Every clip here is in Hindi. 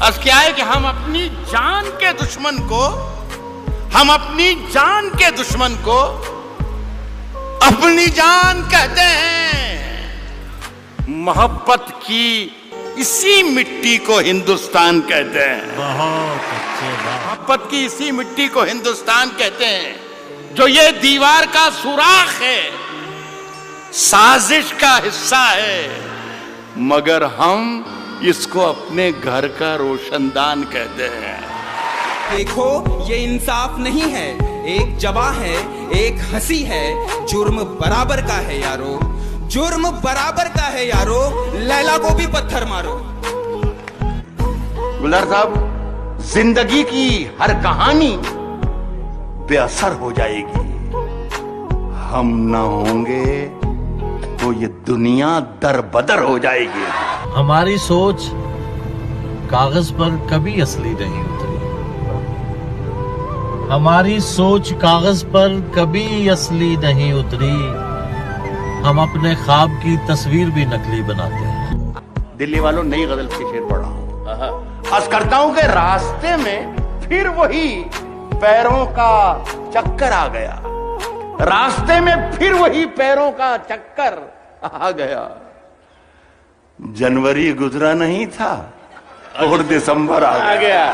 अर्ज क्या है कि हम अपनी जान के दुश्मन को अपनी जान कहते हैं। मोहब्बत की इसी मिट्टी को हिंदुस्तान कहते हैं। बहुत अच्छे बात। मोहब्बत की इसी मिट्टी को हिंदुस्तान कहते हैं, जो ये दीवार का सुराख है, साजिश का हिस्सा है, मगर हम इसको अपने घर का रोशनदान कहते हैं। देखो ये इंसाफ नहीं है, एक जवा है, एक हंसी है, जुर्म बराबर का है यारो, जुर्म बराबर का है यारो, लैला को भी पत्थर मारो। गुलजार साहब, जिंदगी की हर कहानी बेअसर हो जाएगी, हम ना होंगे तो ये दुनिया दरबदर हो जाएगी। हमारी सोच कागज पर कभी असली नहीं उतरी, हमारी सोच कागज पर कभी असली नहीं उतरी, हम अपने ख्वाब की तस्वीर भी नकली बनाते हैं। दिल्ली वालों, नई गजल के शेर पढ़ रहा हूं। अर्ज करता हूं कि रास्ते में फिर वही पैरों का चक्कर आ गया, रास्ते में फिर वही पैरों का चक्कर आ गया। जनवरी गुजरा नहीं था और दिसंबर आ गया।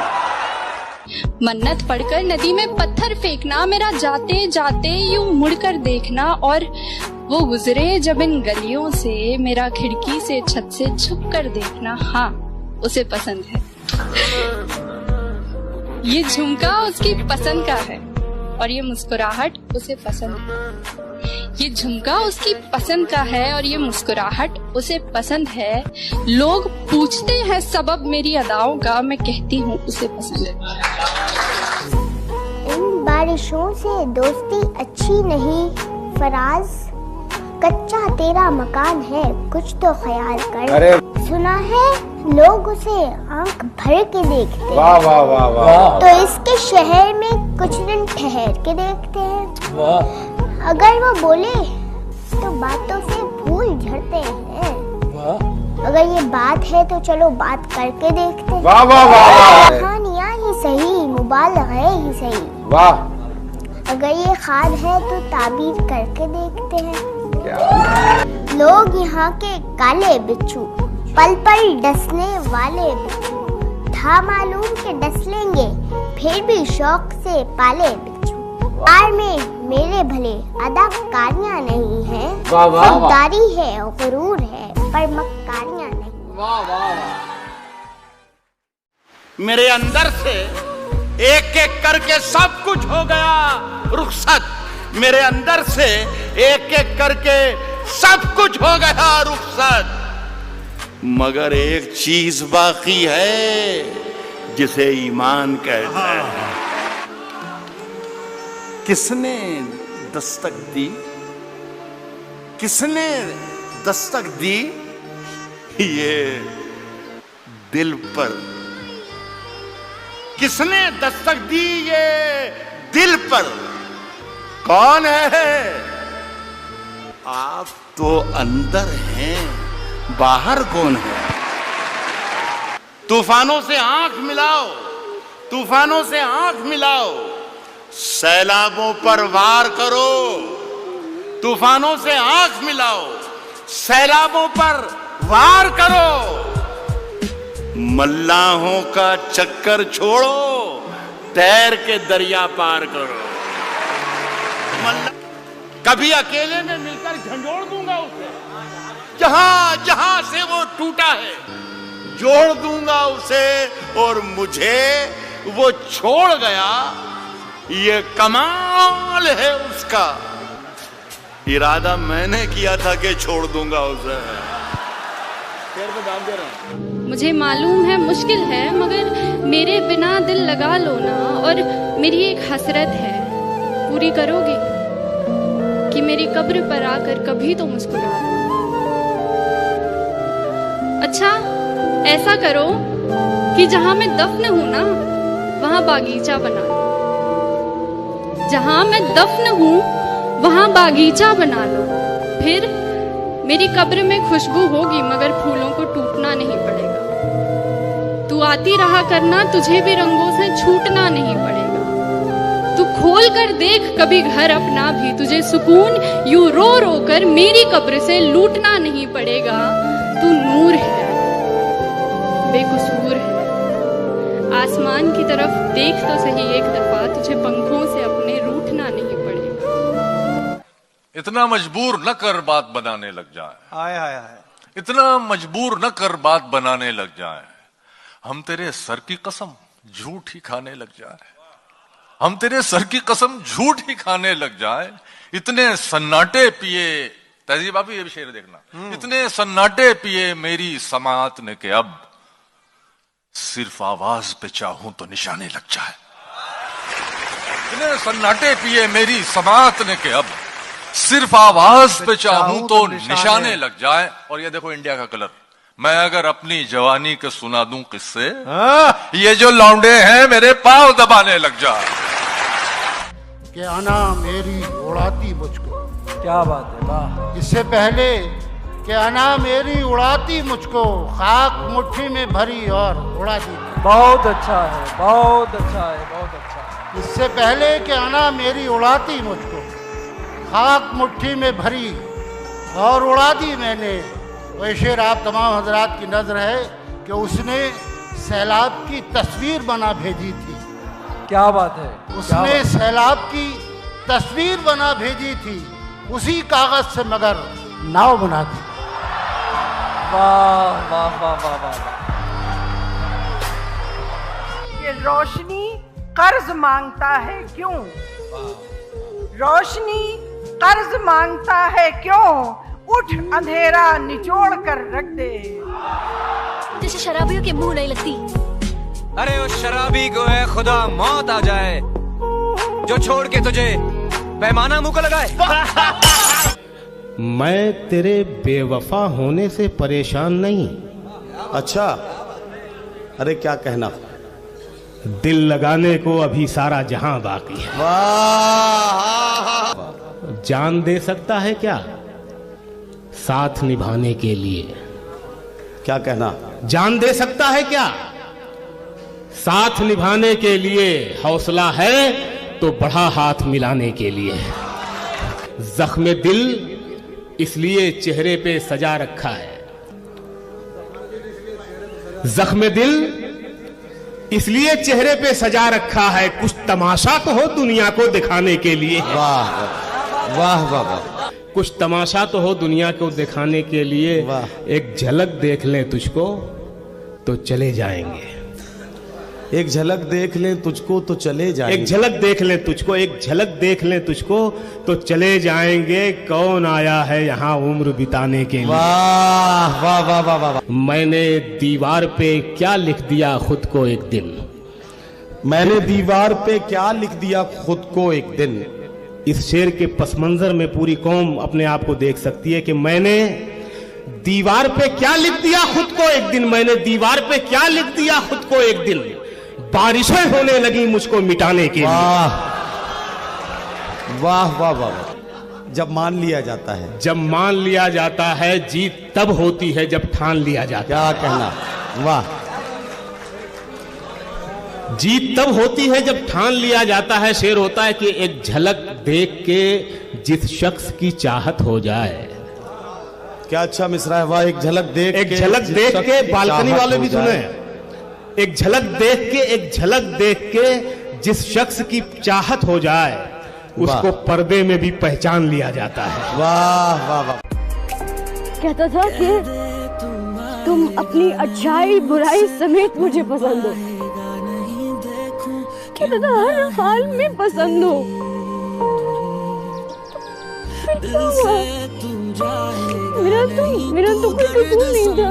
मन्नत पढ़कर नदी में पत्थर फेंकना, मेरा जाते जाते यूं मुड़कर देखना, और वो गुजरे जब इन गलियों से, मेरा खिड़की से छत से छुप कर देखना, हाँ उसे पसंद है। ये झुमका उसकी पसंद का है और ये मुस्कुराहट उसे पसंद है। ये झुमका उसकी पसंद का है और ये मुस्कुराहट उसे पसंद है। लोग पूछते हैं सबब मेरी अदाओं का, मैं कहती हूँ उसे पसंद है। इन बारिशों से दोस्ती अच्छी नहीं फराज, कच्चा तेरा मकान है कुछ तो ख्याल कर। अरे सुना है लोग उसे आंख भर के देखते, वाह वाह वाह वाह, तो इसके शहर में कुछ दिन ठहर के देखते हैं। वाह। अगर वो बोले तो बातों से फूल झड़ते हैं, वाह। अगर ये बात है तो चलो बात करके देखते हैं, वाह वाह वाह। कहानियां ही सही, मुबालग़े ही सही, वाह। अगर ये ख्वाब है तो ताबीर करके देखते हैं। लोग यहाँ के काले बिच्छू, पल पल डसने वाले बिच्छू, था मालूम के डस लेंगे फिर भी शौक से पाले बिच्छू। प्यार में मेरे भले अदाकारियां नहीं है, खुददारी है गुरूर है पर मक्कारियां नहीं। वाह वाह वाह। मेरे अंदर से एक एक करके सब कुछ हो गया रुखसत, मेरे अंदर से एक एक करके सब कुछ हो गया रुखसत, मगर एक चीज बाकी है जिसे ईमान कहते हैं। किसने दस्तक दी, किसने दस्तक दी ये दिल पर, किसने दस्तक दी ये दिल पर, कौन है? आप तो अंदर हैं, बाहर कौन है? तूफानों से आंख मिलाओ, तूफानों से आंख मिलाओ, सैलाबों पर वार करो, तूफानों से आंख मिलाओ, सैलाबों पर वार करो, मल्लाहों का चक्कर छोड़ो, तैर के दरिया पार करो। कभी अकेले में मिलकर झंझोड़ दूंगा उसे, जहां जहां से वो टूटा है जोड़ दूंगा उसे, और मुझे वो छोड़ गया ये कमाल है उसका, इरादा मैंने किया था कि छोड़ दूंगा उसे। शेर पे दाम दे रहा हूं। मुझे मालूम है मुश्किल है, मगर मेरे बिना दिल लगा लो ना, और मेरी एक हसरत है पूरी करोगे कि मेरी कब्र पर आकर कभी तो मुस्कुरा दो। अच्छा ऐसा करो कि जहां मैं दफन हूं ना वहां बागीचा बना लो, जहां मैं दफन हूं वहां बागीचा बना लो, फिर मेरी कब्र में खुशबू होगी मगर फूलों को टूटना नहीं पड़ेगा। तू गाती रहा करना, तुझे भी रंगों से छूटना नहीं पड़ेगा। तू खोल कर देख कभी घर अपना भी, तुझे सुकून यूं रो रो कर मेरी कब्र से लूटना नहीं पड़ेगा। तू नूर है, बेकसूर है, आसमान की तरफ देख तो सही एक दफा, तुझे पंखों से अपने रूठना नहीं पड़ेगा। इतना मजबूर न कर बात बनाने लग जाए, हाय हाय हाय, इतना मजबूर न कर बात बनाने लग जाए, हम तेरे सर की कसम झूठ ही खाने लग जाए, हम तेरे सर की कसम झूठ ही खाने लग जाए। इतने सन्नाटे पिए, तहजीब आप ये भी शेर देखना, इतने सन्नाटे पिए मेरी समात ने के अब सिर्फ आवाज पे चाहूं तो निशाने लग जाए। इतने सन्नाटे पिए मेरी समात ने के अब सिर्फ आवाज पे चाहूं तो निशाने लग जाए। और ये देखो इंडिया का कलर, मैं अगर अपनी जवानी के सुना दूं किस्से, ये जो लौंडे हैं मेरे पांव दबाने लग जाए। कि आना मेरी उड़ाती मुझको, क्या बात है, वाह। इससे पहले कि आना मेरी उड़ाती मुझको, खाक मुट्ठी में भरी और उड़ा दी। बहुत अच्छा है, बहुत अच्छा है, बहुत अच्छा है। इससे पहले कि आना मेरी उड़ाती मुझको, खाक मुट्ठी में भरी और उड़ा दी मैंने। वह शेर आप तमाम हजरात की नजर है कि उसने सैलाब की तस्वीर बना भेजी थी। क्या बात है, उसने सैलाब की तस्वीर बना भेजी थी, उसी कागज से मगर नाव बना दी। वाह वाह वाह वाह वाह। ये रोशनी कर्ज मांगता है क्यों, रोशनी कर्ज मांगता है क्यों, उठ अंधेरा निचोड़ कर रख दे। जैसे शराबियों के मुंह नहीं लगती। अरे उस शराबी को है खुदा मौत आ जाए, जो छोड़ के तुझे पैमाना मुंह को लगाए। मैं तेरे बेवफा होने से परेशान नहीं। अच्छा, अरे क्या कहना। दिल लगाने को अभी सारा जहां बाकी है। वाह, जान दे सकता है क्या साथ निभाने के लिए? क्या कहना। जान दे सकता है क्या साथ निभाने के लिए? हौसला है तो बढ़ा हाथ मिलाने के लिए। जख्म दिल इसलिए चेहरे पे सजा रखा है, जख्म दिल इसलिए चेहरे पे सजा रखा है, कुछ तमाशा तो हो दुनिया को दिखाने के लिए। वाह वाह वाह वाह, कुछ तमाशा तो हो दुनिया को दिखाने के लिए। एक झलक देख लें तुझको तो चले जाएंगे, एक झलक देख लें तुझको तो चले जाएंगे, एक झलक देख लें तुझको, एक झलक देख लें तुझको तो चले जाएंगे। कौन आया है यहाँ उम्र बिताने के लिए? वाह वाह वाह वाह वाह। मैंने दीवार पे क्या लिख दिया खुद को एक दिन, मैंने दीवार पे क्या लिख दिया खुद को एक दिन। इस शेर के पस मंजर में पूरी कौम अपने आप को देख सकती है कि मैंने दीवार पे क्या लिख दिया खुद को एक दिन, मैंने दीवार पे क्या लिख दिया खुद को एक दिन। बारिशें होने लगी मुझको मिटाने के लिए। वाह वाह वाह। जब मान लिया जाता है, जब मान लिया जाता है, जीत तब होती है जब ठान लिया जाता है। क्या कहना। वाह। जीत तब होती है जब ठान लिया जाता है। शेर होता है कि एक झलक देख के जिस शख्स की चाहत हो जाए। क्या अच्छा मिसरा है। वाह। एक झलक देख, एक झलक देख के, बालकनी वाले भी सुने, एक झलक देख के, एक झलक देख के जिस शख्स की चाहत हो जाए उसको पर्दे में भी पहचान लिया जाता है। वाह वाह वाह। कहता था कि तुम अपनी अच्छाई बुराई समेत मुझे पसंद हो, कहता था हर हाल में पसंद हो। मेरा तो कोई कसूर नहीं था,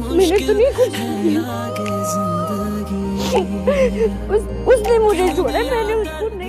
मैंने तो नहीं कुछ किया। उसने मुझे छोड़ा, मैंने उसको नहीं